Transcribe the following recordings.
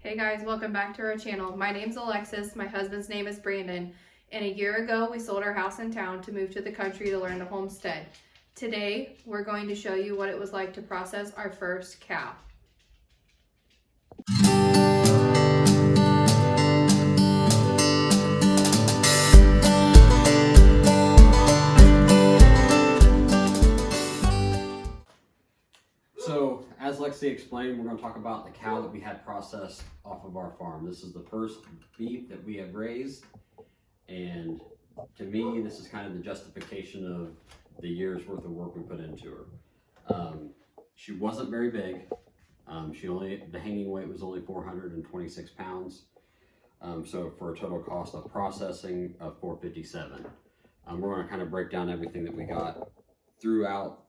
Hey guys, welcome back to our channel. My name's Alexis, my husband's name is Brandon, and a year ago we sold our house in town to move to the country to learn to homestead. Today, we're going to show you what it was like to process our first cow. So, as Lexi explained, we're going to talk about the cow that we had processed off of our farm. This is the first beef that we have raised, and to me, this is kind of the justification of the year's worth of work we put into her. She wasn't very big. The hanging weight was only 426 pounds. So for a total cost of processing of $457. We're going to kind of break down everything that we got throughout.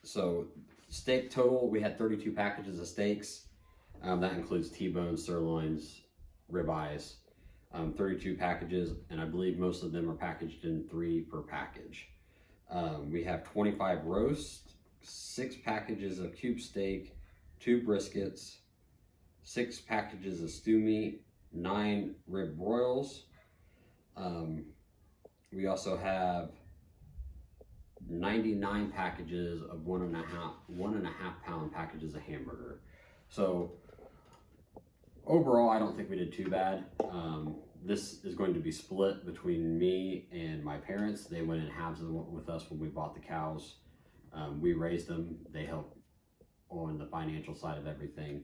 So steak total, we had 32 packages of steaks. That includes T-bones, sirloins, ribeyes. 32 packages, and I believe most of them are packaged in 3 per package. We have 25 roasts, 6 packages of cube steak, 2 briskets, 6 packages of stew meat, 9 rib broils. We also have 99 packages of 1.5 pound packages of hamburger. So overall, I don't think we did too bad. This is going to be split between me and my parents. They went in halves with us when we bought the cows. We raised them. They helped on the financial side of everything.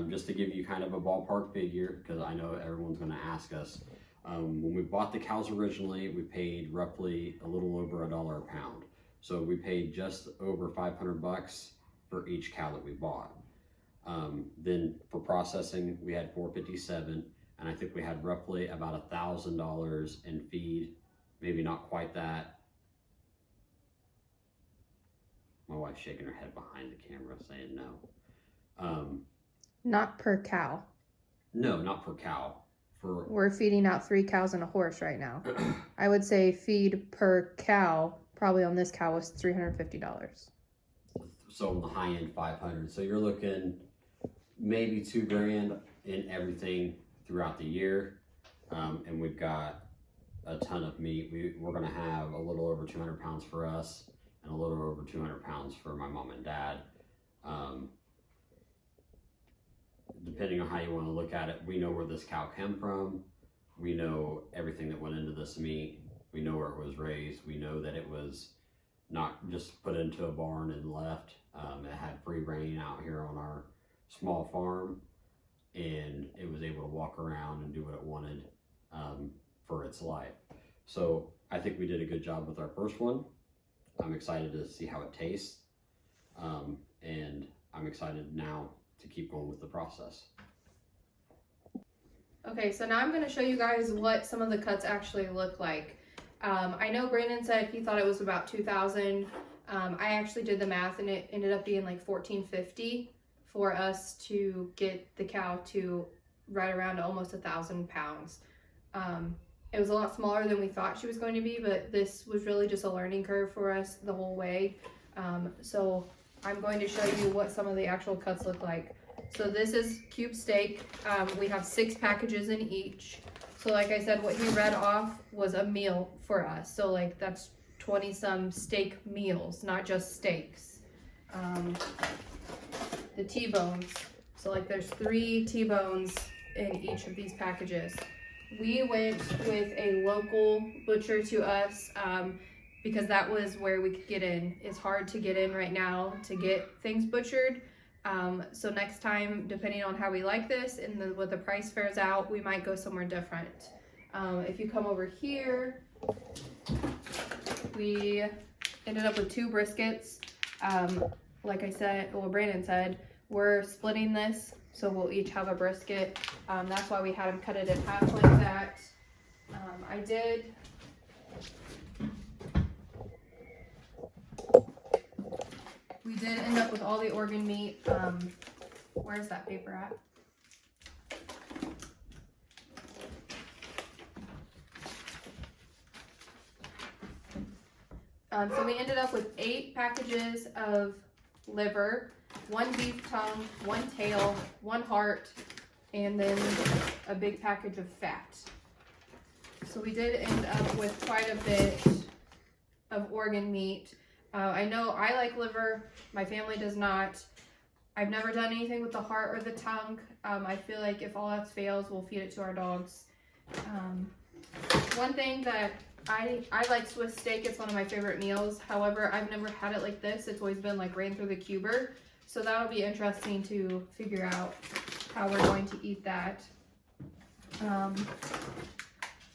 Just to give you kind of a ballpark figure, because I know everyone's going to ask us. When we bought the cows originally, we paid roughly a little over $1 a pound. So we paid just over 500 bucks for each cow that we bought. Then for processing, we had $457, and I think we had roughly about $1,000 in feed, maybe not quite that. My wife's shaking her head behind the camera saying no. Not per cow. No, not per cow. We're feeding out 3 cows and a horse right now. I would say feed per cow, probably on this cow, was $350. So on the high end, 500. So you're looking maybe $2,000 in everything throughout the year. And we've got a ton of meat. We're gonna have a little over 200 pounds for us and a little over 200 pounds for my mom and dad. Depending on how you want to look at it, we know where this cow came from. We know everything that went into this meat. We know where it was raised. We know that it was not just put into a barn and left. It had free reign out here on our small farm, and it was able to walk around and do what it wanted for its life. So I think we did a good job with our first one. I'm excited to see how it tastes, and I'm excited now to keep going with the process. Okay, so now I'm going to show you guys what some of the cuts actually look like. I know Brandon said he thought it was about 2,000. I actually did the math, and it ended up being like $1,450 for us to get the cow to right around almost 1,000 pounds. It was a lot smaller than we thought she was going to be, but this was really just a learning curve for us the whole way. So I'm going to show you what some of the actual cuts look like. So this is cube steak. We have 6 packages in each. So like I said, what he read off was a meal for us. So like that's 20 some steak meals, not just steaks. The T-bones. So like there's 3 T-bones in each of these packages. We went with a local butcher to us because that was where we could get in. It's hard to get in right now to get things butchered. So next time, depending on how we like this and what the price fares out, we might go somewhere different. If you come over here, we ended up with 2 briskets. Like I said, well, Brandon said, we're splitting this, so we'll each have a brisket. That's why we had him cut it in half like that. We did end up with all the organ meat. Where's that paper at? So we ended up with 8 packages of liver, 1 beef tongue, 1 tail, 1 heart, and then a big package of fat. So we did end up with quite a bit of organ meat. I know I like liver, my family does not. I've never done anything with the heart or the tongue. I feel like if all else fails, we'll feed it to our dogs. One thing that I like Swiss steak, it's one of my favorite meals. However, I've never had it like this. It's always been like ran through the cuber. So that'll be interesting to figure out how we're going to eat that.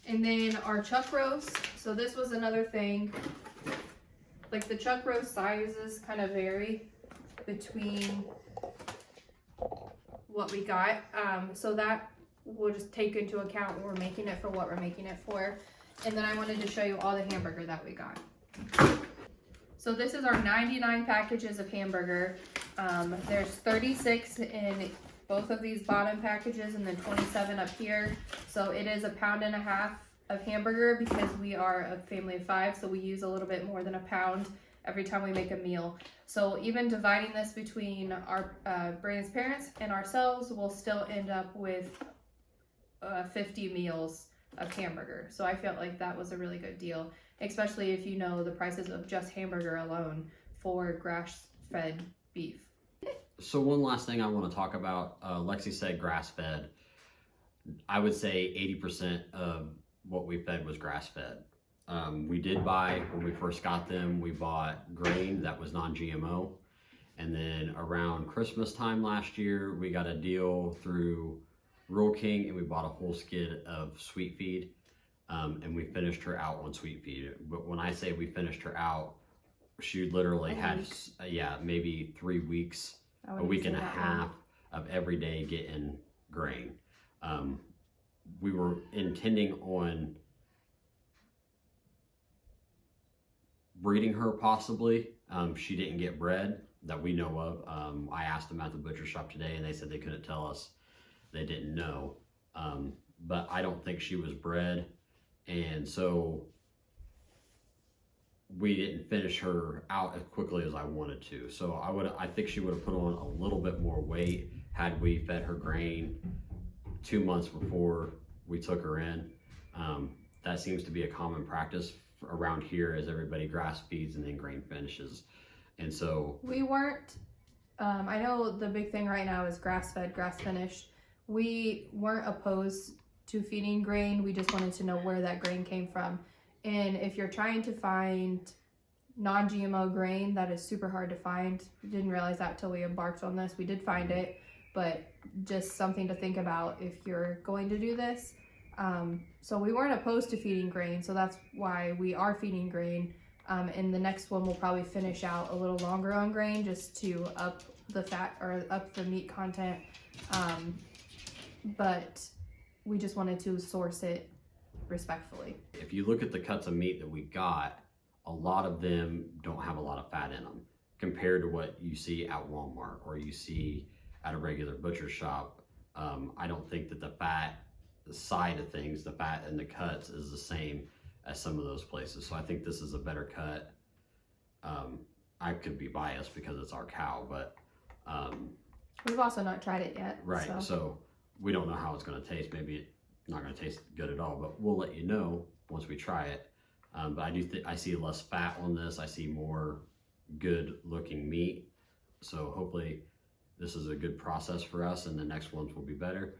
And then our chuck roast. So this was another thing. Like the chuck roast sizes kind of vary between what we got. So that we'll just take into account when we're making it for what we're making it for. And then I wanted to show you all the hamburger that we got. So this is our 99 packages of hamburger. There's 36 in both of these bottom packages and then 27 up here. So it is 1.5 pounds of hamburger because we are a family of 5, so we use a little bit more than 1 pound every time we make a meal. So even dividing this between our Brandon's parents and ourselves, we'll still end up with 50 meals of hamburger. So I felt like that was a really good deal, especially if you know the prices of just hamburger alone for grass-fed beef. So one last thing I want to talk about, Lexi said grass-fed. I would say 80% of what we fed was grass-fed. We did buy, when we first got them, we bought grain that was non-GMO. And then around Christmas time last year, we got a deal through Rural King and we bought a whole skid of sweet feed. And we finished her out on sweet feed. But when I say we finished her out, she literally had, maybe 3 weeks, a week and a half of every day getting grain. We were intending on breeding her possibly. She didn't get bred that we know of. I asked them at the butcher shop today and they said they couldn't tell us. They didn't know. But I don't think she was bred. And so we didn't finish her out as quickly as I wanted to. So I think she would have put on a little bit more weight had we fed her grain 2 months before we took her in. That seems to be a common practice around here, as everybody grass feeds and then grain finishes. And so we weren't, I know the big thing right now is grass fed, grass finished. We weren't opposed to feeding grain. We just wanted to know where that grain came from. And if you're trying to find non-GMO grain, that is super hard to find. We didn't realize that till we embarked on this. We did find it, but just something to think about if you're going to do this. So we weren't opposed to feeding grain, so that's why we are feeding grain. And the next one will probably finish out a little longer on grain just to up the fat or up the meat content. But we just wanted to source it respectfully. If you look at the cuts of meat that we got, a lot of them don't have a lot of fat in them compared to what you see at Walmart or you see at a regular butcher shop. I don't think that the fat side of things, the fat and the cuts, is the same as some of those places. So I think this is a better cut. I could be biased because it's our cow, but we've also not tried it yet. Right, so we don't know how it's going to taste. Maybe it's not going to taste good at all, but we'll let you know once we try it. But I do think I see less fat on this. I see more good looking meat. So hopefully this is a good process for us and the next ones will be better.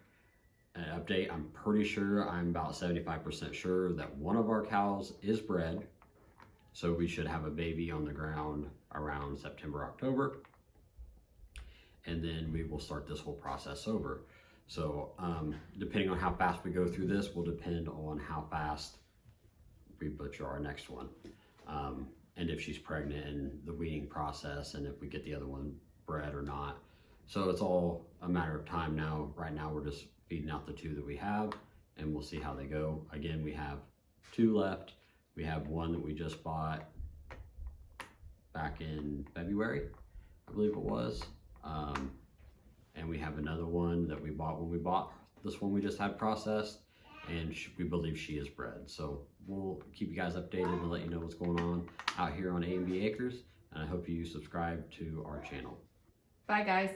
An update, I'm pretty sure, I'm about 75% sure that one of our cows is bred. So we should have a baby on the ground around September, October. And then we will start this whole process over. So depending on how fast we go through this will depend on how fast we butcher our next one. And if she's pregnant and the weaning process and if we get the other one bred or not. So it's all a matter of time now. Right now we're just feeding out the 2 that we have and we'll see how they go. Again, we have 2 left. We have one that we just bought back in February, I believe it was. And we have another one that we bought when we bought this one we just had processed, and we believe she is bred. So we'll keep you guys updated and let you know what's going on out here on A&B Acres, and I hope you subscribe to our channel. Bye guys.